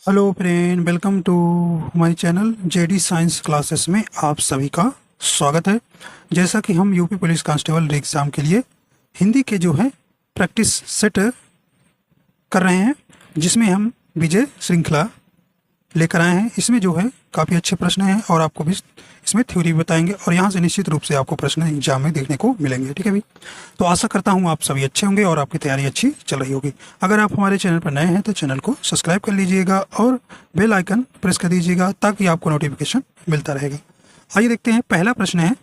Hello friend, welcome to हमारी channel JD science classes में आप सभी का स्वागत है। जैसा कि हम यूपी पुलिस कांस्टेबल एग्ज़ाम के लिए हिंदी के जो है प्रैक्टिस सेट कर रहे हैं, जिसमें हम विजय श्रृंखला लेकर आए हैं। इसमें जो है काफ़ी अच्छे प्रश्न हैं और आपको भी इसमें थ्योरी बताएंगे और यहाँ से निश्चित रूप से आपको प्रश्न एग्जाम में देखने को मिलेंगे। ठीक है भाई, तो आशा करता हूँ आप सभी अच्छे होंगे और आपकी तैयारी अच्छी चल रही होगी। अगर आप हमारे चैनल पर नए हैं तो चैनल को सब्सक्राइब कर लीजिएगा और बेल आइकन प्रेस कर दीजिएगा ताकि आपको नोटिफिकेशन मिलता रहेगा। आइए देखते हैं, पहला प्रश्न है,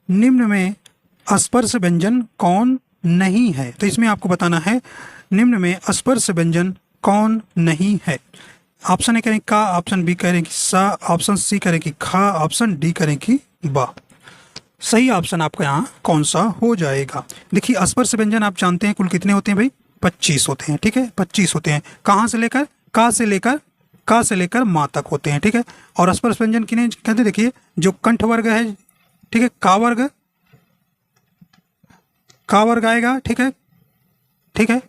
निम्न में स्पर्श व्यंजन कौन नहीं है? तो इसमें आपको बताना है निम्न में स्पर्श व्यंजन कौन नहीं है। ऑप्शन ए करें का, ऑप्शन बी करें कि सा, ऑप्शन सी करें कि खा, ऑप्शन डी करें कि बा। सही ऑप्शन आपका यहाँ कौन सा हो जाएगा? देखिए, स्पर्श व्यंजन आप जानते हैं कुल कितने होते हैं भाई? 25 होते हैं। ठीक है, 25 होते हैं। कहाँ से लेकर? का से लेकर माँ तक होते हैं। ठीक है, और स्पर्श व्यंजन किन्हें कहते हैं? देखिए, जो कंठ वर्ग है, ठीक है, का वर्ग आएगा। ठीक है, ठीक है,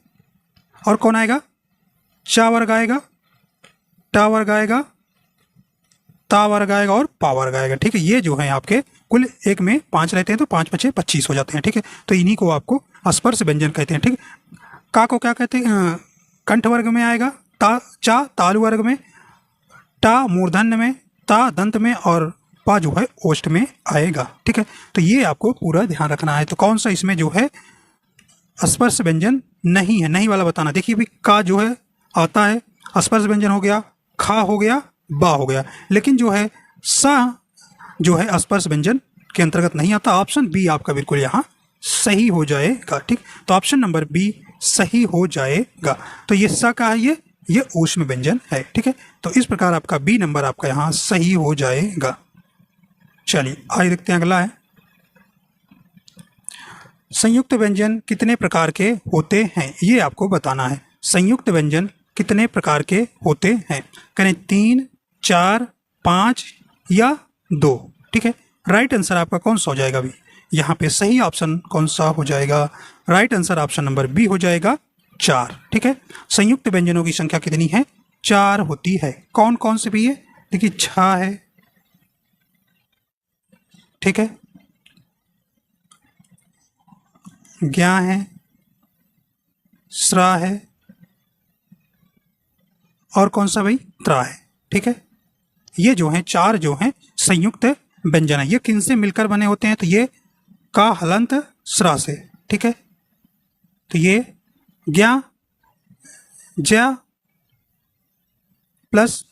और कौन आएगा? चा वर्ग आएगा, टा वर्ग आएगा, ता वर्ग आएगा और पा वर्ग आएगा। ठीक है, ये जो है आपके कुल एक में 5 रहते हैं, तो 5 5 25 हो जाते हैं। ठीक है, तो इन्हीं को आपको स्पर्श व्यंजन कहते हैं। ठीक है, का को क्या कहते हैं? कंठ वर्ग में आएगा, चा तालु वर्ग में, टा मूर्धन्य में, ता दंत में और पा जो है ओष्ठ में आएगा। ठीक है, तो ये आपको पूरा ध्यान रखना है। तो कौन सा इसमें जो है स्पर्श व्यंजन नहीं है? नहीं वाला बताना। देखिए भाई, का जो है आता है, स्पर्श व्यंजन हो गया, खा हो गया, बा हो गया, लेकिन जो है सा जो है स्पर्श व्यंजन के अंतर्गत नहीं आता। ऑप्शन बी आपका बिल्कुल यहाँ सही हो जाएगा। ठीक, तो ऑप्शन नंबर बी सही हो जाएगा। तो ये सा का है, ये ऊष्म व्यंजन है। ठीक है, तो इस प्रकार आपका बी नंबर आपका यहाँ सही हो जाएगा। चलिए आगे देखते हैं, अगला है, संयुक्त व्यंजन कितने प्रकार के होते हैं? ये आपको बताना है। संयुक्त व्यंजन कितने प्रकार के होते हैं? करें 3, 4, 5 या 2। ठीक है, राइट आंसर आपका कौन सा हो जाएगा अभी? यहाँ पे सही ऑप्शन कौन सा हो जाएगा? Right answer option number B हो जाएगा, 4। ठीक है, संयुक्त व्यंजनों की संख्या कितनी है? 4 होती है। कौन कौन से भी है? देखिए, छा है, ठीक है, ज्ञा है, स्रा है और कौन सा भाई? त्रा है। ठीक है, ये जो है 4 जो हैं संयुक्त व्यंजन है। ये किन से मिलकर बने होते हैं? तो ये का हलंत स्रा से। ठीक है, तो ये ज्ञा, ज्या प्लस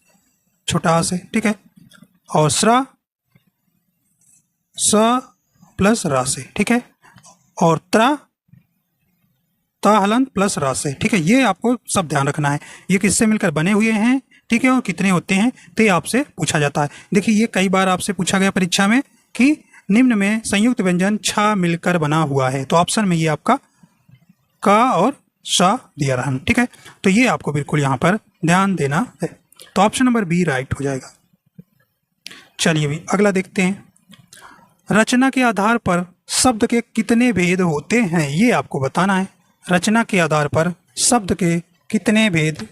छोटा से। ठीक है, और स्रा, स प्लस रा से। ठीक है, और ता हलंत प्लस रा से। ठीक है, ये आपको सब ध्यान रखना है, ये किससे मिलकर बने हुए हैं। ठीक है, और कितने होते हैं, तो ये आपसे पूछा जाता है। देखिए, ये कई बार आपसे पूछा गया परीक्षा में कि निम्न में संयुक्त व्यंजन छा मिलकर बना हुआ है, तो ऑप्शन में ये आपका का और सा दिया रहा है। ठीक है, तो ये आपको बिल्कुल यहाँ पर ध्यान देना है। तो ऑप्शन नंबर बी राइट हो जाएगा। चलिए भी अगला देखते हैं, रचना के आधार पर शब्द के कितने भेद होते हैं? ये आपको बताना है। रचना के आधार पर शब्द के कितने भेद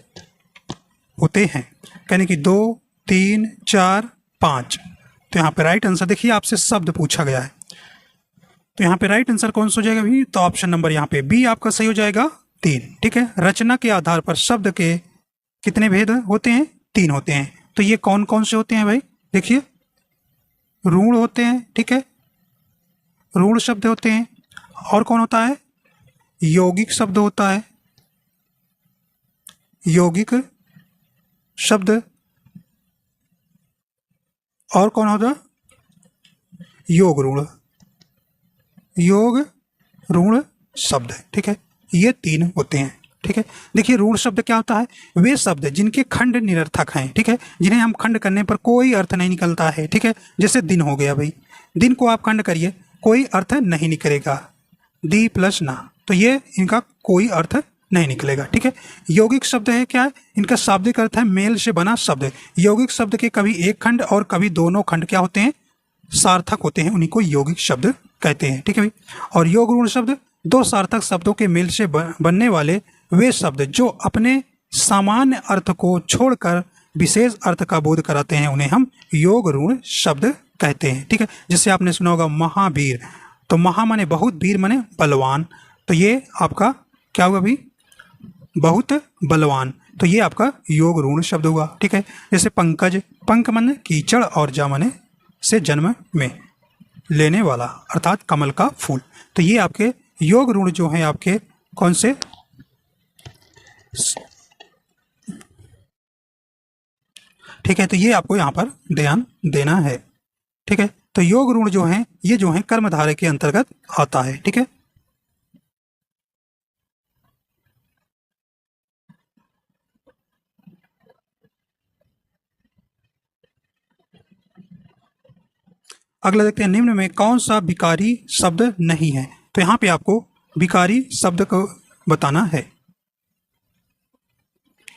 होते हैं? यानी कि 2, 3, 4, 5। तो यहाँ पे राइट आंसर देखिए, आपसे शब्द पूछा गया है, तो यहाँ पे राइट आंसर कौन सा हो जाएगा भी? तो ऑप्शन नंबर यहाँ पे बी आपका सही हो जाएगा, 3। ठीक है, रचना के आधार पर शब्द के कितने भेद होते हैं? 3 होते हैं। तो ये कौन कौन से होते हैं भाई? देखिए, ऋण होते हैं, ठीक है, ऋण शब्द होते हैं, और कौन होता है? यौगिक शब्द होता है, यौगिक शब्द, और कौन होता? योग ऋण, योग ऋण शब्द। ठीक है, ये 3 होते हैं। ठीक है, देखिए, ऋण शब्द क्या होता है? वे शब्द जिनके खंड निरर्थक हैं, ठीक है, जिन्हें हम खंड करने पर कोई अर्थ नहीं निकलता है। ठीक है, जैसे दिन हो गया भाई, दिन को आप खंड करिए, कोई अर्थ नहीं निकलेगा, दी प्लस ना, तो ये इनका कोई अर्थ नहीं निकलेगा। ठीक है, यौगिक शब्द है क्या है? इनका शाब्दिक अर्थ है मेल से बना शब्द। यौगिक शब्द के कभी एक खंड और कभी दोनों खंड क्या होते हैं? सार्थक होते हैं, उन्हीं को यौगिक शब्द कहते हैं। ठीक है भाई, और योग ऋण शब्द 2 सार्थक शब्दों के मेल से बनने वाले वे शब्द जो अपने सामान्य अर्थ को छोड़कर विशेष अर्थ का बोध कराते हैं उन्हें हम योग ऋण शब्द कहते हैं। ठीक है, जैसे आपने सुना होगा महावीर, तो महा माने बहुत, वीर माने बलवान, तो ये आपका क्या होगा अभी, बहुत बलवान, तो ये आपका योग ऋण शब्द होगा। ठीक है, जैसे पंकज, पंक माने कीचड़ और जा माने से जन्म में लेने वाला अर्थात कमल का फूल, तो ये आपके योग ऋण जो है आपके कौन से, ठीक है, तो ये आपको यहाँ पर ध्यान देना है। ठीक है, तो योग ऋण जो है ये जो है कर्मधारय के अंतर्गत आता है। ठीक है, अगला देखते हैं, निम्न में कौन सा विकारी शब्द नहीं है, तो यहाँ पे आपको विकारी शब्द को बताना है।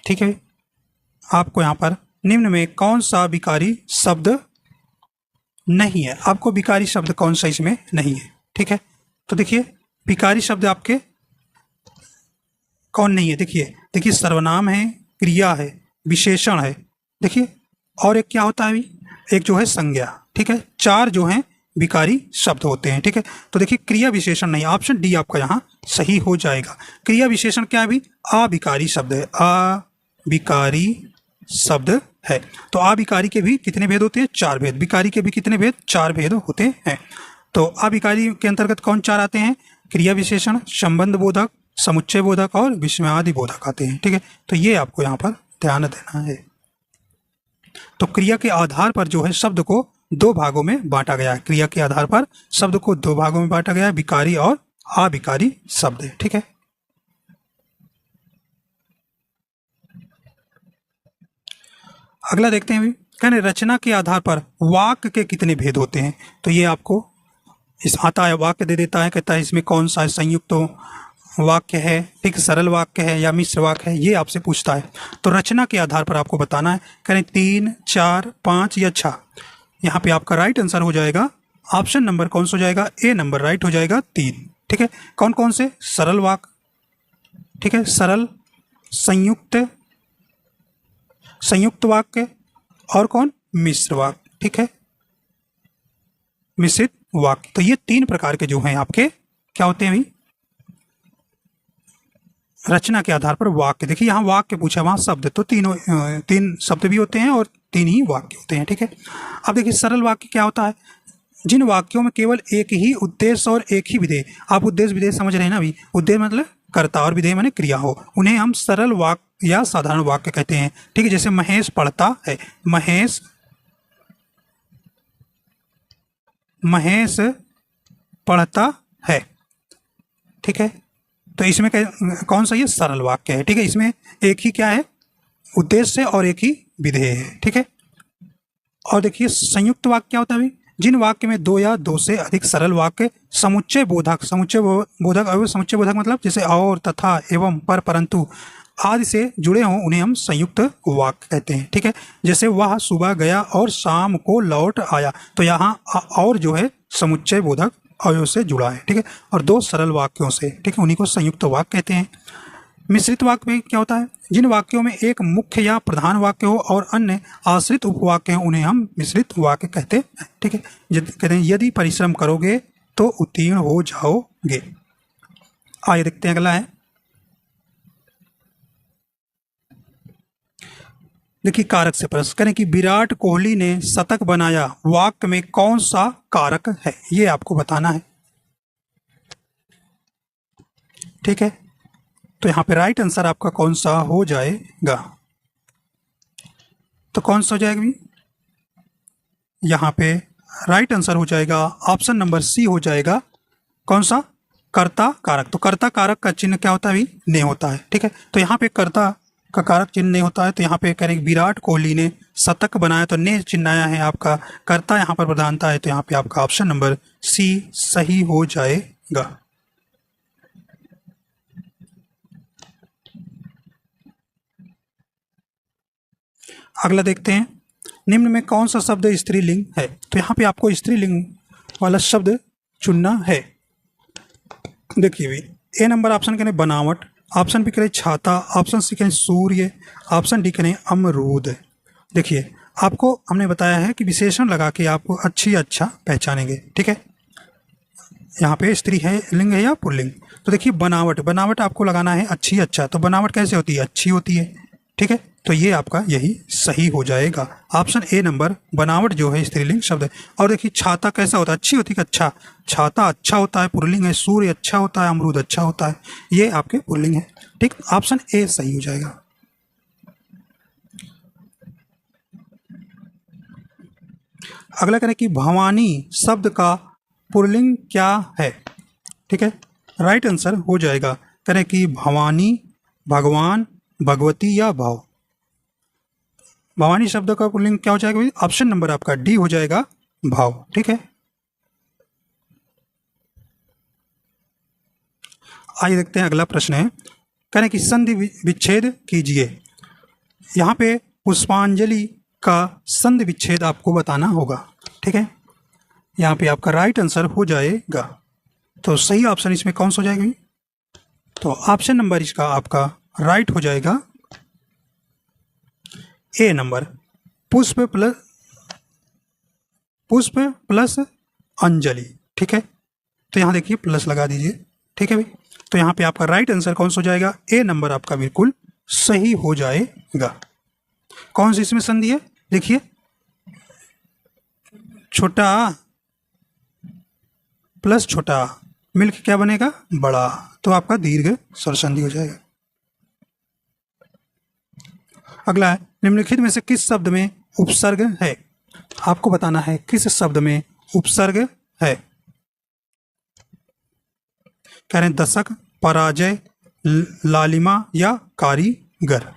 ठीक है, आपको यहाँ पर निम्न में कौन सा विकारी शब्द नहीं है, आपको विकारी शब्द कौन सा इसमें नहीं है। ठीक है, तो देखिए विकारी शब्द आपके कौन नहीं है, देखिए सर्वनाम है, क्रिया है, विशेषण है, देखिए और एक क्या होता है अभी, एक जो है संज्ञा। ठीक है, चार जो हैं विकारी शब्द होते हैं। ठीक है, तो देखिए क्रिया विशेषण नहीं, ऑप्शन डी आपका यहाँ सही हो जाएगा। क्रिया विशेषण क्या है अभी, अविकारी शब्द है, अविकारी शब्द है। तो अविकारी के भी कितने भेद होते हैं, चार भेद, विकारी के भी कितने भेद, चार भेद होते हैं। तो अविकारी के अंतर्गत कौन चार आते हैं, क्रिया विशेषण, संबंध बोधक, समुच्चय बोधक और विस्मयादि बोधक आते हैं। ठीक है, तो ये आपको यहाँ पर ध्यान देना है। तो क्रिया के आधार पर जो है शब्द को दो भागों में बांटा गया है, क्रिया के आधार पर शब्द को दो भागों में बांटा गया है, विकारी और अविकारी शब्द। ठीक है, अगला देखते हैं, कहने रचना के आधार पर वाक्य के कितने भेद होते हैं, तो ये आपको इस आता है, वाक्य दे देता है, कहता है इसमें कौन सा संयुक्त वाक्य है, ठीक, सरल वाक्य है या मिश्र वाक्य है, ये आपसे पूछता है। तो रचना के आधार पर आपको बताना है, करें 3, 4, 5 या 6। यहाँ पे आपका राइट आंसर हो जाएगा ऑप्शन नंबर कौन सा हो जाएगा, ए नंबर राइट हो जाएगा 3। ठीक है, कौन कौन से, सरल वाक्य, ठीक है, सरल, संयुक्त वाक्य और कौन, मिश्र वाक्य। ठीक है, मिश्रित वाक्य। तो ये तीन प्रकार के जो हैं आपके क्या होते हैं अभी, रचना के आधार पर वाक्य। देखिए यहाँ वाक्य पूछा, वहाँ शब्द, तो तीन शब्द भी होते हैं और 3 ही वाक्य होते हैं। ठीक है, अब देखिए सरल वाक्य क्या होता है, जिन वाक्यों में केवल एक ही उद्देश्य और एक ही विधेय, आप उद्देश्य विधेय समझ रहे हैं ना अभी, उद्देश्य मतलब कर्ता और विधेय माने क्रिया हो, उन्हें हम सरल वाक्य या साधारण वाक्य कहते हैं। ठीक है, जैसे महेश पढ़ता है, महेश पढ़ता है। ठीक है, तो इसमें कौन सा ये सरल वाक्य है। ठीक है, इसमें एक ही क्या है, उद्देश्य और एक ही विधेय है। ठीक है, और देखिए संयुक्त वाक्य क्या होता है अभी, जिन वाक्य में 2 या 2 से अधिक सरल वाक्य समुच्चय बोधक और समुच्चय बोधक मतलब जैसे और, तथा, एवं, पर, परंतु आदि से जुड़े हों उन्हें हम संयुक्त वाक्य कहते हैं। ठीक है, जैसे वह सुबह गया और शाम को लौट आया, तो यहाँ और जो है समुच्चय बोधक अवयव से जुड़ा है। ठीक है, और 2 सरल वाक्यों से, ठीक है, उन्हीं को संयुक्त वाक्य कहते हैं। मिश्रित वाक्य में क्या होता है, जिन वाक्यों में एक मुख्य या प्रधान वाक्य हो और अन्य आश्रित उपवाक्य हैं उन्हें हम मिश्रित वाक्य कहते हैं। ठीक है, कहते हैं यदि परिश्रम करोगे तो उत्तीर्ण हो जाओगे। आइए देखते हैं अगला है, देखिए कारक से प्रश्न करें कि विराट कोहली ने शतक बनाया, वाक्य में कौन सा कारक है, ये आपको बताना है। ठीक है, तो यहाँ पे राइट आंसर आपका कौन सा हो जाएगा, तो कौन सा हो जाएगा भी, यहाँ पे राइट आंसर हो जाएगा ऑप्शन नंबर सी हो जाएगा, कौन सा, कर्ता कारक। तो कर्ता कारक का चिन्ह क्या होता है अभी, ने होता है। ठीक है, तो यहाँ पे कर्ता का कारक चिन्ह नहीं होता है, तो यहाँ पे करेंगे विराट कोहली ने शतक बनाया, तो ने चिन्ह आया है आपका, कर्ता यहाँ पर प्रधानता है, तो यहाँ पे आपका ऑप्शन नंबर सी सही हो जाएगा। अगला देखते हैं, निम्न में कौन सा शब्द स्त्रीलिंग है, तो यहाँ पे आपको स्त्रीलिंग वाला शब्द चुनना है। देखिए ए नंबर ऑप्शन के बनावट, ऑप्शन बी करें छाता, ऑप्शन सी करें सूर्य, ऑप्शन डी करें अमरूद। देखिए आपको हमने बताया है कि विशेषण लगा के आप अच्छा पहचानेंगे, ठीक है। यहाँ पे स्त्री है, लिंग है या पुल्लिंग। तो देखिए बनावट, बनावट आपको लगाना है अच्छी अच्छा, तो बनावट कैसे होती है, अच्छी होती है, ठीक है। तो ये आपका यही सही हो जाएगा, ऑप्शन ए नंबर बनावट जो है स्त्रीलिंग शब्द है। और देखिए छाता कैसा होता है, अच्छी होती है, अच्छा छाता अच्छा होता है, पुल्लिंग है। सूर्य अच्छा होता है, अमरूद अच्छा होता है, ये आपके पुल्लिंग है, ठीक। ऑप्शन ए सही हो जाएगा। अगला करें कि भवानी शब्द का पुल्लिंग क्या है, ठीक है। राइट आंसर हो जाएगा, करें कि भवानी, भगवान, भगवती या भाव। भवानी शब्द का पुल्लिंग क्या हो जाएगा, ऑप्शन नंबर आपका डी हो जाएगा, भाव, ठीक है। आइए देखते हैं अगला प्रश्न है, करें कि संधि विच्छेद कीजिए। यहाँ पे पुष्पांजलि का संधि विच्छेद आपको बताना होगा, ठीक है। यहाँ पे आपका राइट आंसर हो जाएगा, तो सही ऑप्शन इसमें कौन सा हो जाएगा, तो ऑप्शन नंबर इसका आपका राइट हो जाएगा ए नंबर, पुष्प प्लस अंजलि, ठीक है। तो यहाँ देखिए प्लस लगा दीजिए, ठीक है भाई। तो यहाँ पे आपका राइट आंसर कौन सा हो जाएगा, ए नंबर आपका बिल्कुल सही हो जाएगा। कौन सी इसमें संधि है, देखिए छोटा प्लस छोटा मिलकर क्या बनेगा, बड़ा, तो आपका दीर्घ स्वर संधि हो जाएगा। अगला है, निम्नलिखित में से किस शब्द में उपसर्ग है, आपको बताना है किस शब्द में उपसर्ग है। कह रहे हैं दशक, पराजय, लालिमा या कारीगर।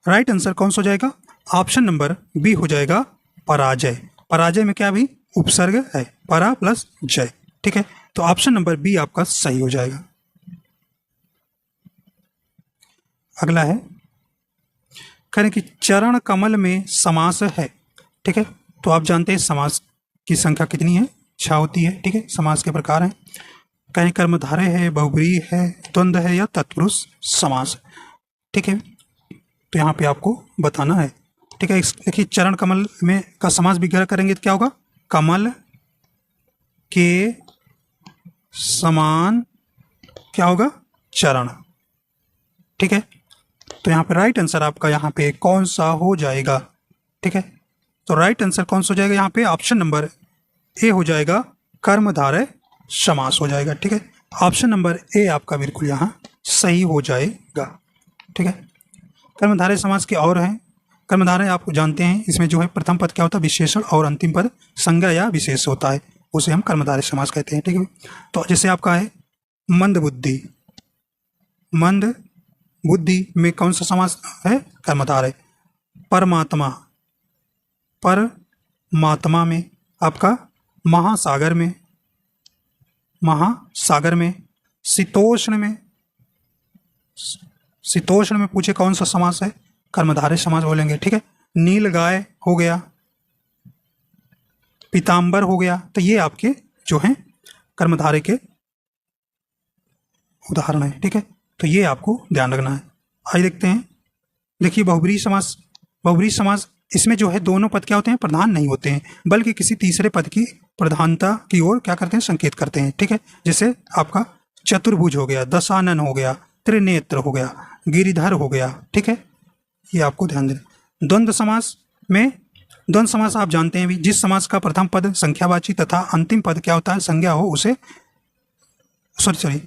राइट आंसर कौन सा हो जाएगा, ऑप्शन नंबर बी हो जाएगा, पराजय। पराजय में क्या भी उपसर्ग है, परा प्लस जय, ठीक है। तो ऑप्शन नंबर बी आपका सही हो जाएगा। अगला है, करें कि चरण कमल में समास है, ठीक है। तो आप जानते हैं समास की संख्या कितनी है, 6 होती है, ठीक है। समास के प्रकार हैं, कहीं कर्मधारय है, बहुब्रीहि है, द्वंद्व है या तत्पुरुष समास, ठीक है। तो यहाँ पे आपको बताना है, ठीक है। देखिए चरण कमल में का समास विग्रह करेंगे तो क्या होगा, कमल के समान क्या होगा, चरण, ठीक है। तो यहाँ पे राइट आंसर आपका यहाँ पे कौन सा हो जाएगा, ठीक है। तो राइट आंसर कौन सा हो जाएगा, यहाँ पे ऑप्शन नंबर ए हो जाएगा, कर्मधारय समास हो जाएगा, ठीक है। ऑप्शन नंबर ए आपका बिल्कुल यहाँ सही हो जाएगा, ठीक है। कर्मधारय समास के और हैं, कर्मधारय आप जानते हैं, इसमें जो है प्रथम पद क्या होता है, विशेषण, और अंतिम पद संज्ञा या विशेष होता है, उसे हम कर्मधारय समास कहते हैं, ठीक है। तो जैसे आपका है मंद बुद्धि, मंद बुद्धि में कौन सा समास है, कर्मधारय। परमात्मा, परमात्मा में आपका महासागर में, महासागर में। शीतोष्ण में, शीतोष्ण में पूछे कौन सा समास है, कर्मधारय समास बोलेंगे, ठीक है। नील गाय हो गया, पीताम्बर हो गया, तो ये आपके जो हैं कर्मधारय के उदाहरण है, ठीक है। तो ये आपको ध्यान रखना है। आइए देखते हैं, देखिए बहुब्रीहि समास, बहुब्रीहि समास इसमें जो है दोनों पद क्या होते हैं, प्रधान नहीं होते हैं, बल्कि किसी तीसरे पद की प्रधानता की ओर क्या करते हैं, संकेत करते हैं, ठीक है। जैसे आपका चतुर्भुज हो गया, दशानन हो गया, त्रिनेत्र हो गया, गिरिधर हो गया, ठीक है। ये आपको ध्यान देना। द्वंद्व समास में, द्वंद्व समास आप जानते हैं भी, जिस समास का प्रथम पद संख्यावाची तथा अंतिम पद क्या होता है, संज्ञा हो, उसे सॉरी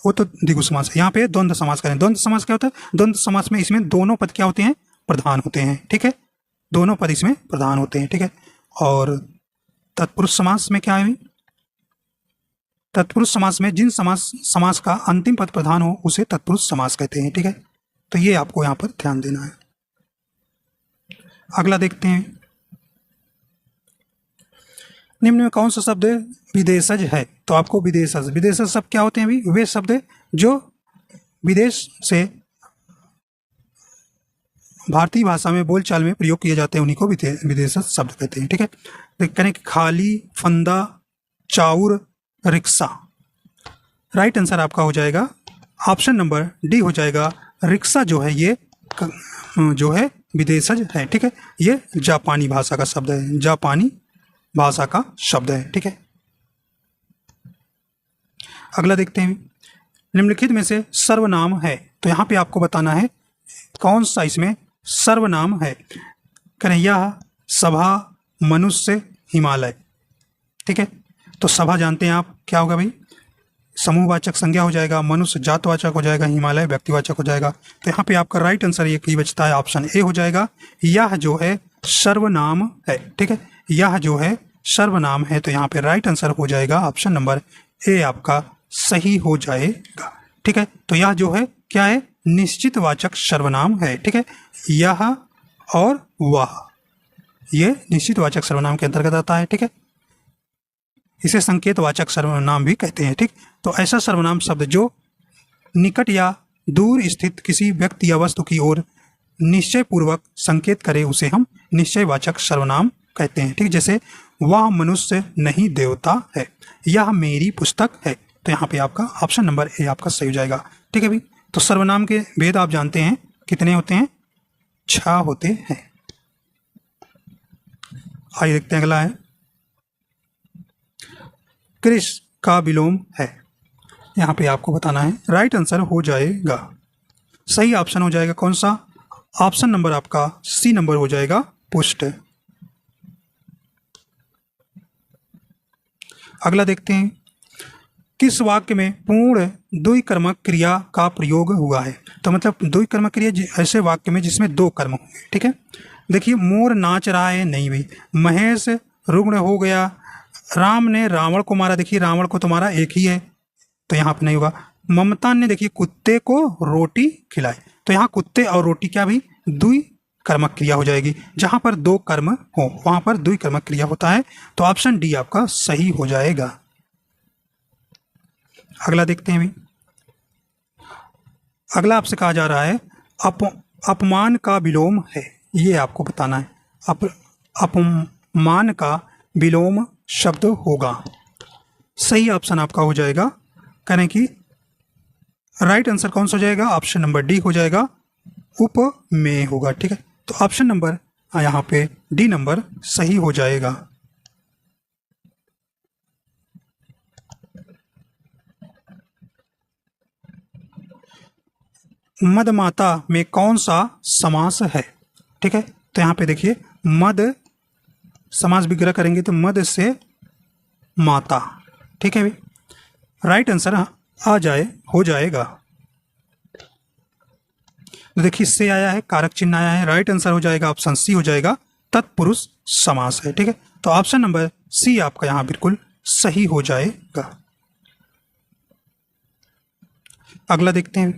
वो तो द्विगु समास है। यहाँ पे द्वंद्व समास करें, द्वंद्व समास क्या होता है, द्वंद्व समास में इसमें दोनों पद क्या होते हैं, प्रधान होते हैं, ठीक है। दोनों पद इसमें प्रधान होते हैं, ठीक है। और तत्पुरुष समास में क्या है, तत्पुरुष समास में जिन समास का अंतिम पद प्रधान हो उसे तत्पुरुष समास कहते हैं, ठीक है। तो ये आपको यहाँ पर ध्यान देना है। अगला देखते हैं, निम्न में कौन सा शब्द विदेशज है, तो आपको विदेशज, विदेशज शब्द क्या होते हैं अभी, वे शब्द जो विदेश से भारतीय भाषा में बोलचाल में प्रयोग किए जाते हैं उन्हीं को विदेशज शब्द कहते हैं, ठीक है। करें खाली, फंदा, चाउर, रिक्शा। राइट आंसर आपका हो जाएगा ऑप्शन नंबर डी हो जाएगा। रिक्शा जो है ये जो है विदेशज है, ठीक है। ये जापानी भाषा का शब्द है, जापानी भाषा का शब्द है, ठीक है। अगला देखते हैं, निम्नलिखित में से सर्वनाम है, तो यहाँ पे आपको बताना है कौन सा इसमें सर्वनाम है। करें यह, सभा, मनुष्य, हिमालय, ठीक है। तो सभा जानते हैं आप क्या होगा भाई, समूहवाचक संज्ञा हो जाएगा, मनुष्य जातवाचक हो जाएगा, हिमालय व्यक्तिवाचक हो जाएगा। तो यहाँ पे आपका राइट आंसर एक ही बचता है, ऑप्शन ए हो जाएगा। यह जो है सर्वनाम है, ठीक है। यह जो है सर्वनाम है, तो यहाँ पे राइट आंसर हो जाएगा ऑप्शन नंबर ए आपका सही हो जाएगा, ठीक है। तो यह जो है क्या है, निश्चित वाचक सर्वनाम है, ठीक है। यह और वह, ये निश्चित वाचक सर्वनाम के अंतर्गत आता है, ठीक है। इसे संकेतवाचक सर्वनाम भी कहते हैं, ठीक। तो ऐसा सर्वनाम शब्द जो निकट या दूर स्थित किसी व्यक्ति या वस्तु की ओर निश्चय पूर्वक संकेत करे उसे हम निश्चयवाचक सर्वनाम कहते हैं, ठीक। जैसे वह मनुष्य नहीं देवता है, यह मेरी पुस्तक है। तो यहाँ पे आपका ऑप्शन नंबर ए आपका सही हो जाएगा, ठीक है भाई। तो सर्वनाम के भेद आप जानते हैं कितने होते हैं, 6 होते हैं। आइए देखते हैं अगला है, कृष का विलोम है। यहाँ पे आपको बताना है, राइट आंसर हो जाएगा, सही ऑप्शन हो जाएगा कौन सा, ऑप्शन नंबर आपका सी नंबर हो जाएगा, पुष्ट। अगला देखते हैं, किस वाक्य में पूर्ण द्विकर्मक क्रिया का प्रयोग हुआ है। तो मतलब द्विकर्मक क्रिया ऐसे वाक्य में जिसमें 2 कर्म होंगे, ठीक है। देखिए, मोर नाच रहा है, नहीं भाई। महेश रुग्ण हो गया, राम ने रावण को मारा, देखिए रावण को तुम्हारा एक ही है, तो यहाँ पे नहीं होगा। ममता ने देखिए कुत्ते को रोटी खिलाई, तो यहाँ कुत्ते और रोटी क्या भी द्विकर्मक क्रिया हो जाएगी। जहां पर 2 कर्म हो वहां पर द्विकर्मक क्रिया होता है, तो ऑप्शन डी आपका सही हो जाएगा। अगला देखते हैं भी, अगला आपसे कहा जा रहा है अपमान का विलोम है, ये आपको बताना है। अपमान का विलोम शब्द होगा, सही ऑप्शन आपका हो जाएगा, करें कि राइट आंसर कौन सा हो जाएगा, ऑप्शन नंबर डी हो जाएगा, उपमेय होगा, ठीक है। तो ऑप्शन नंबर यहाँ पे डी नंबर सही हो जाएगा। मदमाता में कौन सा समास है, ठीक है। तो यहाँ पे देखिए, मद समास विग्रह करेंगे तो मद से माता, ठीक है भाई। राइट आंसर हो जाएगा। तो देखिए, से आया है, कारक चिन्ह आया है, राइट आंसर हो जाएगा ऑप्शन सी हो जाएगा, तत्पुरुष समास है, ठीक है। तो ऑप्शन नंबर सी आपका यहाँ बिल्कुल सही हो जाएगा। अगला देखते हैं,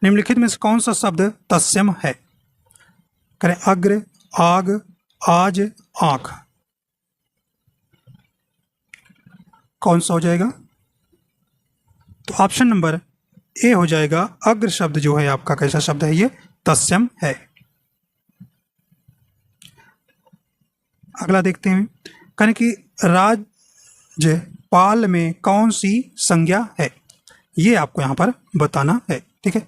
निम्नलिखित में से कौन सा शब्द तत्सम है। करें अग्र, आग, आज, आंख, कौन सा हो जाएगा, तो ऑप्शन नंबर ए हो जाएगा। अग्र शब्द जो है आपका कैसा शब्द है, ये तत्सम है। अगला देखते हैं, करें कि राज्यपाल में कौन सी संज्ञा है, ये आपको यहाँ पर बताना है, ठीक है।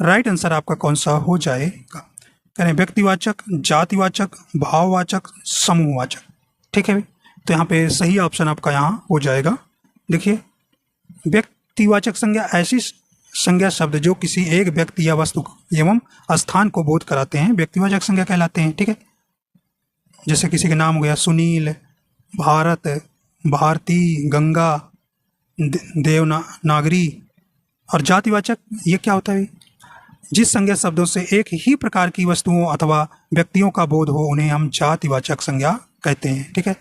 राइट आंसर आपका कौन सा हो जाएगा, करें व्यक्तिवाचक, जातिवाचक, भाववाचक, समूहवाचक, ठीक है। तो यहाँ पे सही ऑप्शन आपका यहाँ हो जाएगा। देखिए, व्यक्तिवाचक संज्ञा ऐसी संज्ञा शब्द जो किसी एक व्यक्ति या वस्तु एवं स्थान को बोध कराते हैं, व्यक्तिवाचक संज्ञा कहलाते हैं, ठीक है। जैसे किसी के नाम हो गया सुनील, भारत, भारती, गंगा, देवनागरी। और जातिवाचक ये क्या होता है, जिस संज्ञा शब्दों से एक ही प्रकार की वस्तुओं अथवा व्यक्तियों का बोध हो उन्हें हम जातिवाचक संज्ञा कहते हैं, ठीक है।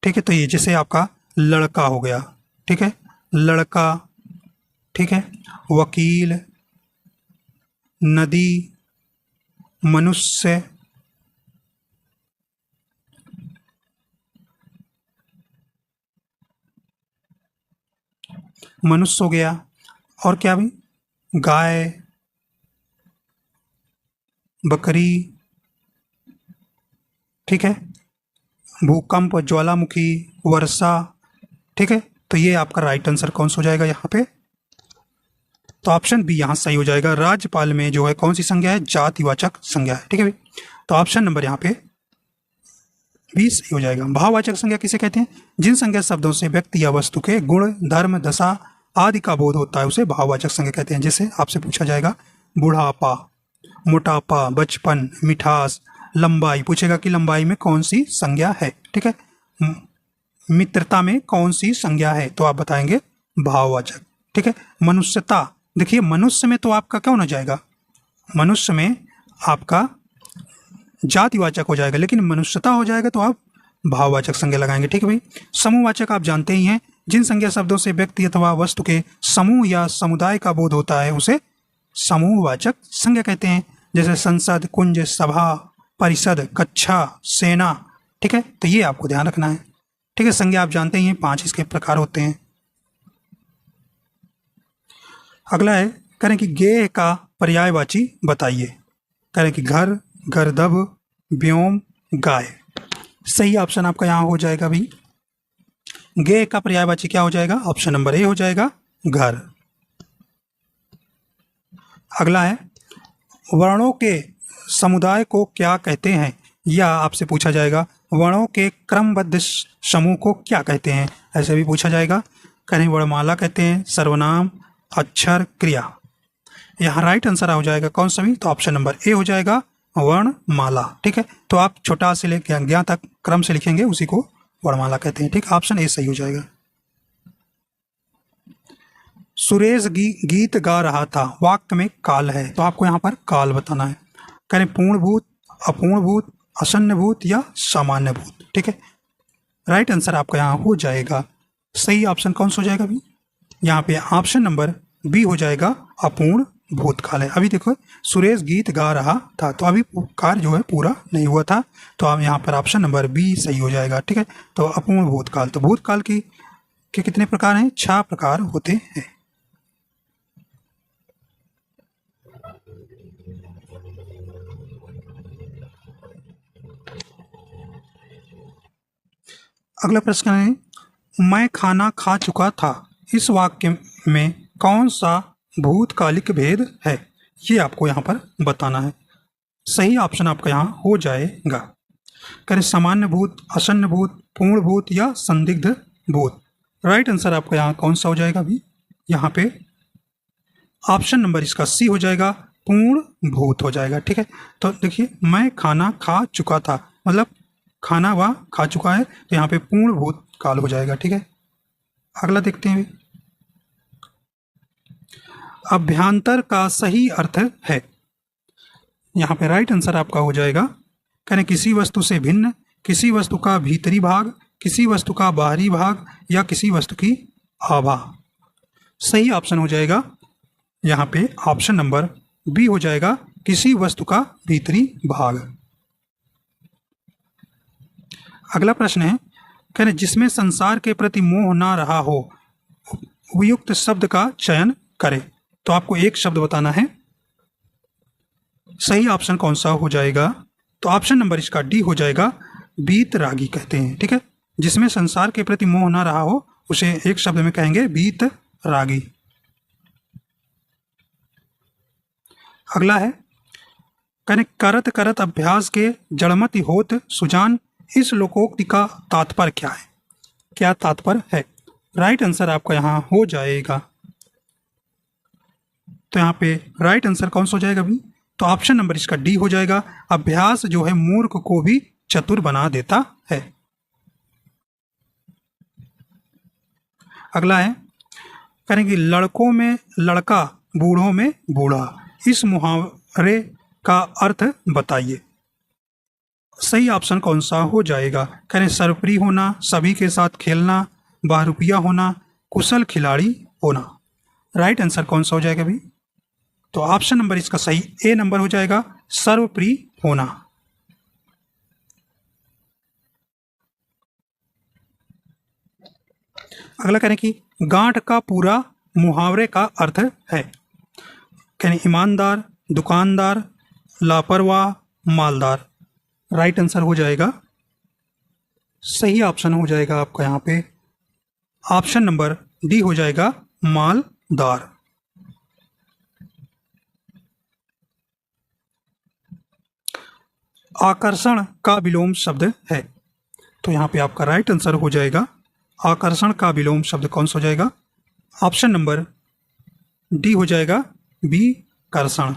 ठीक है, तो ये जैसे आपका लड़का हो गया, ठीक है, लड़का, ठीक है, वकील, नदी, मनुष्य, मनुष्य हो गया, और क्या भी, गाय, बकरी, ठीक है, भूकंप, ज्वालामुखी, वर्षा। ठीक है, तो ये आपका राइट आंसर कौन सा हो जाएगा यहाँ पे? तो ऑप्शन बी यहाँ सही हो जाएगा। राज्यपाल में जो है कौन सी संज्ञा है? जातिवाचक संज्ञा है। ठीक है भाई, तो ऑप्शन नंबर यहाँ पे बी सही हो जाएगा। भाववाचक संज्ञा किसे कहते हैं? जिन संज्ञा शब्दों से व्यक्ति या वस्तु के गुण, धर्म, दशा आदि का बोध होता है उसे भाववाचक संज्ञा कहते हैं। जैसे आपसे पूछा जाएगा बुढ़ापा, मोटापा, बचपन, मिठास, लंबाई, पूछेगा कि लंबाई में कौन सी संज्ञा है। ठीक है, मित्रता में कौन सी संज्ञा है, तो आप बताएंगे भाववाचक। ठीक है, मनुष्यता, देखिए मनुष्य में तो आपका क्या होना जाएगा? मनुष्य में आपका जातिवाचक हो जाएगा, लेकिन मनुष्यता हो जाएगा तो आप भाववाचक संज्ञा लगाएंगे। ठीक है भाई। समूहवाचक आप जानते ही हैं, जिन संज्ञा शब्दों से व्यक्ति अथवा वस्तु के समूह या समुदाय का बोध होता है उसे समूहवाचक संज्ञा कहते हैं। जैसे संसद, कुंज, सभा, परिषद, कक्षा, सेना। ठीक है, तो ये आपको ध्यान रखना है। ठीक है, संज्ञा आप जानते ही हैं, 5 इसके प्रकार होते हैं। अगला है, करें कि गेय का पर्यायवाची बताइए। करें कि घर, गर्दभ, व्योम, गाय। सही ऑप्शन आपका यहाँ हो जाएगा भाई, गेय का पर्यायवाची क्या हो जाएगा? ऑप्शन नंबर ए हो जाएगा, घर। अगला है, वर्णों के समुदाय को क्या कहते हैं? या आपसे पूछा जाएगा वर्णों के क्रमबद्ध समूह को क्या कहते हैं? ऐसे भी पूछा जाएगा। कहीं वर्णमाला कहते हैं, सर्वनाम, अक्षर, क्रिया। यहाँ राइट आंसर हो जाएगा कौन सा भी? तो ऑप्शन नंबर ए हो जाएगा, वर्णमाला। ठीक है, तो आप छोटा से लेकर ज्ञा तक क्रम से लिखेंगे, उसी को वर्णमाला कहते हैं। ठीक, ऑप्शन ए सही हो जाएगा। सुरेश गीत गा रहा था, वाक्य में काल है, तो आपको यहाँ पर काल बताना है। करें पूर्णभूत, अपूर्णभूत, असन्नभूत या सामान्य भूत। ठीक है, राइट आंसर आपका यहाँ हो जाएगा। सही ऑप्शन कौन सा हो जाएगा अभी? यहाँ पे ऑप्शन नंबर बी हो जाएगा, अपूर्ण भूतकाल है। अभी देखो सुरेश गीत गा रहा था, तो अभी कार्य जो है पूरा नहीं हुआ था, तो आप यहाँ पर ऑप्शन नंबर बी सही हो जाएगा। ठीक है, तो अपूर्ण भूतकाल, तो भूतकाल के कितने प्रकार हैं? 6 प्रकार होते हैं। अगला प्रश्न है, मैं खाना खा चुका था, इस वाक्य में कौन सा भूतकालिक भेद है? ये आपको यहाँ पर बताना है। सही ऑप्शन आपका यहाँ हो जाएगा। करें सामान्य भूत, असन्न भूत, पूर्ण भूत या संदिग्ध भूत। राइट आंसर आपका यहाँ कौन सा हो जाएगा अभी? यहाँ पे ऑप्शन नंबर इसका सी हो जाएगा, पूर्ण भूत हो जाएगा। ठीक है, तो देखिए मैं खाना खा चुका था, मतलब खाना वह खा चुका है, तो यहाँ पे पूर्ण भूत काल हो जाएगा। ठीक है, अगला देखते हैं। अभ्यांतर का सही अर्थ है, यहाँ पे राइट आंसर आपका हो जाएगा। करें किसी वस्तु से भिन्न, किसी वस्तु का भीतरी भाग, किसी वस्तु का बाहरी भाग या किसी वस्तु की आभा। सही ऑप्शन हो जाएगा यहाँ पे ऑप्शन नंबर बी हो जाएगा, किसी वस्तु का भीतरी भाग। अगला प्रश्न है, कह रहे जिसमें संसार के प्रति मोह ना रहा हो, उपयुक्त शब्द का चयन करें। तो आपको एक शब्द बताना है। सही ऑप्शन कौन सा हो जाएगा? तो ऑप्शन नंबर इसका डी हो जाएगा, बीतरागी कहते हैं। ठीक है, जिसमें संसार के प्रति मोह ना रहा हो उसे एक शब्द में कहेंगे बीतरागी। अगला है, करें करत करत अभ्यास के जड़मति होत सुजान, इस लोकोक्ति का तात्पर्य क्या है? क्या तात्पर्य है? राइट आंसर आपका यहाँ हो जाएगा। तो यहाँ पे राइट आंसर कौन सा हो जाएगा अभी? तो ऑप्शन नंबर इसका डी हो जाएगा, अभ्यास जो है मूर्ख को भी चतुर बना देता है। अगला है, करेंगे लड़कों में लड़का, बूढ़ों में बूढ़ा, इस मुहावरे का अर्थ बताइए। सही ऑप्शन कौन सा हो जाएगा? करें सर्वप्रिय होना, सभी के साथ खेलना, बहरूपिया होना, कुशल खिलाड़ी होना। राइट आंसर कौन सा हो जाएगा अभी? तो ऑप्शन नंबर इसका सही ए नंबर हो जाएगा, सर्वप्रिय होना। अगला करें कि गांठ का पूरा मुहावरे का अर्थ है। कहें ईमानदार, दुकानदार, लापरवाह, मालदार। राइट आंसर हो जाएगा सही ऑप्शन हो जाएगा आपका यहाँ पे ऑप्शन नंबर डी हो जाएगा मालदार। आकर्षण का विलोम शब्द है, तो यहाँ पे आपका राइट आंसर हो जाएगा आकर्षण का विलोम शब्द कौन सा हो जाएगा? ऑप्शन नंबर डी हो जाएगा विकर्षण।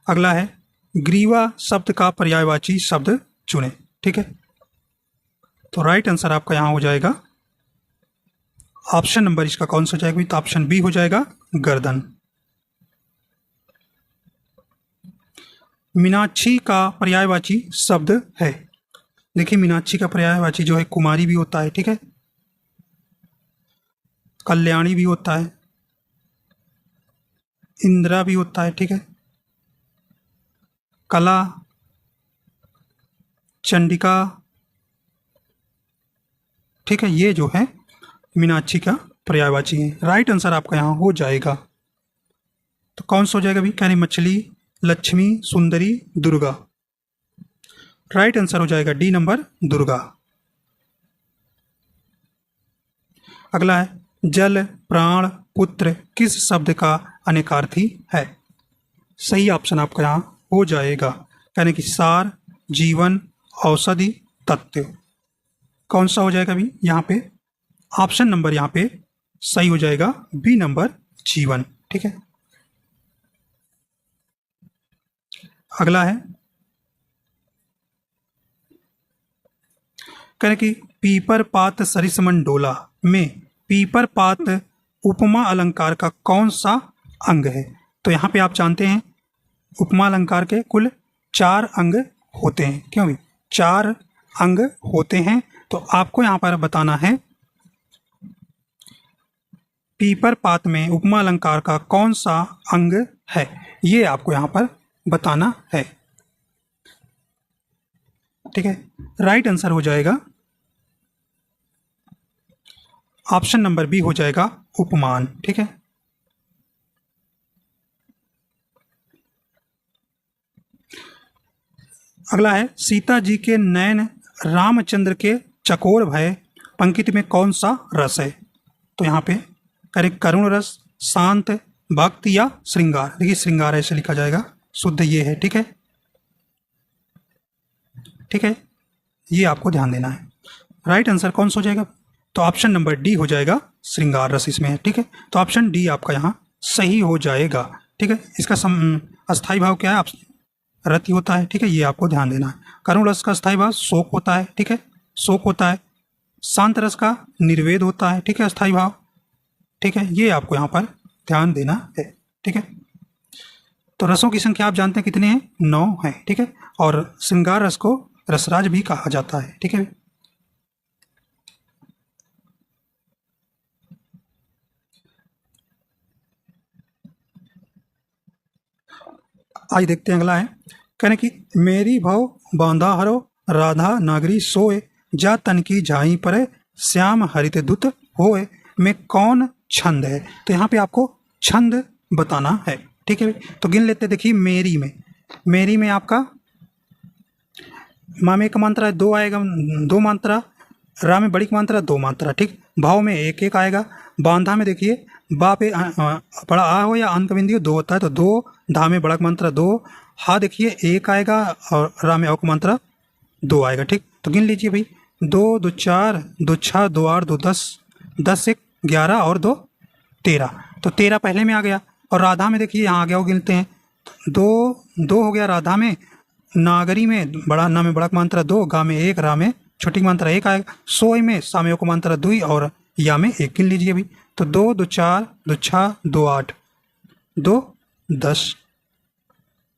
अगला है ग्रीवा शब्द का पर्यायवाची शब्द चुने। ठीक है, तो राइट आंसर आपका यहाँ हो जाएगा ऑप्शन नंबर इसका कौन सा हो जाएगा? तो ऑप्शन बी हो जाएगा गर्दन। मीनाक्षी का पर्यायवाची शब्द है। देखिए मीनाक्षी का पर्यायवाची जो है कुमारी भी होता है, ठीक है, कल्याणी भी होता है, इंदिरा भी होता है, ठीक है, कला, चंडिका, ठीक है, ये जो है मीनाक्षी का पर्यायवाची है। राइट आंसर आपका यहाँ हो जाएगा, तो कौन सा हो जाएगा भी? कहने मछली, लक्ष्मी, सुंदरी, दुर्गा। राइट आंसर हो जाएगा डी नंबर दुर्गा। अगला है जल, प्राण, पुत्र किस शब्द का अनेकार्थी है? सही ऑप्शन आपका यहाँ हो जाएगा, यानी कि सार, जीवन, औषधि, तत्व। कौन सा हो जाएगा भी यहाँ पे? ऑप्शन नंबर यहाँ पे सही हो जाएगा बी नंबर जीवन। ठीक है, अगला है कहें कि पीपर पात सरिसमन डोला में पीपर पात उपमा अलंकार का कौन सा अंग है? तो यहाँ पे आप जानते हैं उपमा अलंकार के कुल 4 अंग होते हैं। क्यों भी 4 अंग होते हैं, तो आपको यहाँ पर बताना है पीपर पात में उपमा अलंकार का कौन सा अंग है, ये आपको यहाँ पर बताना है। ठीक है, राइट आंसर हो जाएगा ऑप्शन नंबर बी हो जाएगा उपमान। ठीक है, अगला है सीता जी के नयन रामचंद्र के चकोर भय पंक्ति में कौन सा रस है? तो यहाँ पे करे करुण रस, शांत, भक्ति या श्रृंगार। देखिए श्रृंगार ऐसे लिखा जाएगा, शुद्ध ये है। ठीक है, ठीक है, ये आपको ध्यान देना है। राइट आंसर कौन सा हो जाएगा? तो ऑप्शन नंबर डी हो जाएगा श्रृंगार रस इसमें है। ठीक है, तो ऑप्शन डी आपका यहाँ सही हो जाएगा। ठीक है, इसका अस्थाई भाव क्या है? रति होता है। ठीक है, ये आपको ध्यान देना है। करुण रस का अस्थाई भाव शोक होता है। ठीक है, शोक होता है। शांत रस का निर्वेद होता है। ठीक है, अस्थाई भाव। ठीक है, ये आपको यहाँ पर ध्यान देना है। ठीक है, तो रसों की संख्या आप जानते हैं कितने हैं? 9 है। ठीक है, और श्रृंगार रस को रसराज भी कहा जाता है। ठीक है, आज देखते हैं अगला है कहने की मेरी भव बांधा हरो राधा नागरी सोए जा तन की झाई परे श्याम हरित दुत होए में कौन छंद है? तो यहाँ पे आपको छंद बताना है। ठीक है, तो गिन लेते। देखिए मेरी में आपका माँ में एक मात्रा है, 2 आएगा, 2 मात्रा। रा में बड़ी मात्रा 2 मात्रा। ठीक, भाव में 1 आएगा। बांधा में देखिए बा पे बड़ा आ हो या अंत बिंदु 2 होता है, तो 2, धा में बड़ा मात्रा 2, हा देखिए 1 आएगा और रा में औक मात्रा 2 आएगा। ठीक, तो गिन लीजिए भाई 2 2 4 2 6 2 8 2 10 10 1 11 और 2 13। तो 13 पहले में आ गया। और राधा में देखिए यहाँ आ गया, वो गिनते हैं 2 हो गया राधा में। नागरी में बड़ा ना में बड़ा मात्रा 2, गा में 1, रा में छोटी मात्रा 1 आएगा। सोई में सामयों को मात्रा 2 और या में 1 गिन लीजिए अभी। तो 2 2 4 2 6 2 8 2 10।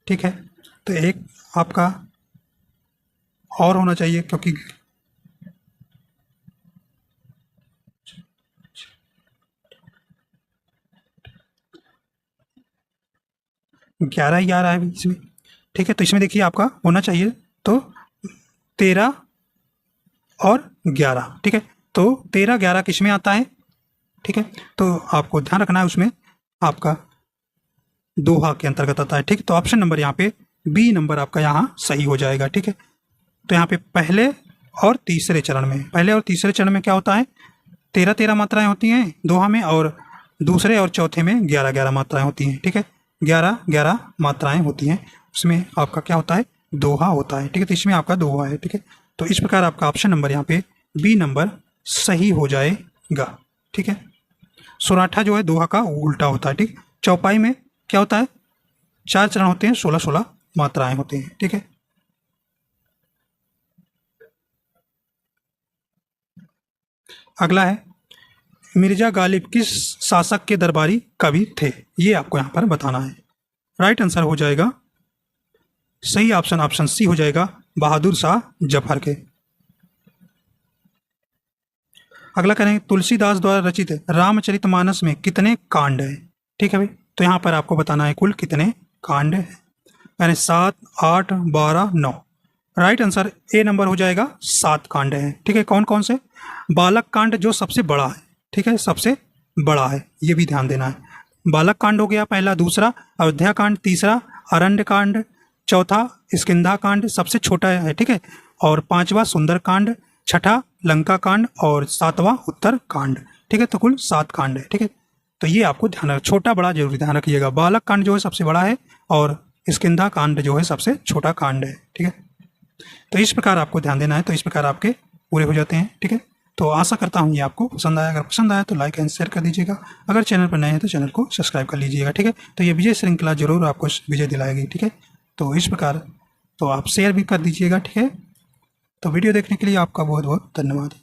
ठीक है, तो 1 आपका और होना चाहिए क्योंकि ग्यारह ही आ रहा है इसमें। ठीक है, तो इसमें देखिए आपका होना चाहिए तो 13 और 11। ठीक है, तो 13 11 किस में आता है? ठीक है, तो आपको ध्यान रखना है उसमें आपका दोहा के अंतर्गत आता है। ठीक, तो ऑप्शन नंबर यहाँ पे बी नंबर आपका यहाँ सही हो जाएगा। ठीक है, तो यहाँ पे पहले और तीसरे चरण में क्या होता है, 13 मात्राएं होती हैं दोहा में, और दूसरे और चौथे में 11 मात्राएं होती हैं। ठीक है, 11 मात्राएं होती हैं, उसमें आपका क्या होता है, दोहा होता है। ठीक है, तो इसमें आपका दोहा है। ठीक है, तो इस प्रकार आपका ऑप्शन नंबर यहाँ पे बी नंबर सही हो जाएगा। ठीक है, सोनाठा जो है दोहा का उल्टा होता है। ठीक, चौपाई में क्या होता है, 4 चरण होते हैं, 16 मात्राएं होती हैं। ठीक है, अगला है मिर्जा गालिब किस शासक के दरबारी कवि थे, ये आपको यहाँ पर बताना है। राइट आंसर हो जाएगा, सही ऑप्शन सी हो जाएगा, बहादुर शाह जफर के। अगला करें, तुलसीदास द्वारा रचित रामचरितमानस में कितने कांड हैं। ठीक है भाई, तो यहाँ पर आपको बताना है कुल कितने कांड हैं, यानी 7, 8, 12, 9। राइट आंसर ए नंबर हो जाएगा, 7 कांड हैं। ठीक है, कौन कौन से, बालक कांड जो सबसे बड़ा है। ठीक है, सबसे बड़ा है, ये भी ध्यान देना है। बालक कांड हो गया पहला, दूसरा अयोध्या कांड, तीसरा अरण्य कांड, चौथा स्किंधा कांड सबसे छोटा है। ठीक है, और 5वां सुंदर कांड, छठा लंका कांड, और 7वां उत्तर कांड। ठीक है, तो कुल 7 कांड है। ठीक है, तो ये आपको ध्यान रख, छोटा बड़ा जरूर ध्यान रखिएगा। बालक कांड जो है सबसे बड़ा है, और स्किंधा कांड जो है सबसे छोटा कांड है। ठीक है, तो इस प्रकार आपको ध्यान देना है, तो इस प्रकार आपके पूरे हो जाते हैं। ठीक है, तो आशा करता हूँ ये आपको पसंद आया। अगर पसंद आया तो लाइक एंड शेयर कर दीजिएगा। अगर चैनल पर नए हैं तो चैनल को सब्सक्राइब कर लीजिएगा। ठीक है, तो ये विजय श्रृंखला जरूर आपको विजय दिलाएगी। ठीक है, तो इस प्रकार तो आप शेयर भी कर दीजिएगा। ठीक है, तो वीडियो देखने के लिए आपका बहुत बहुत धन्यवाद।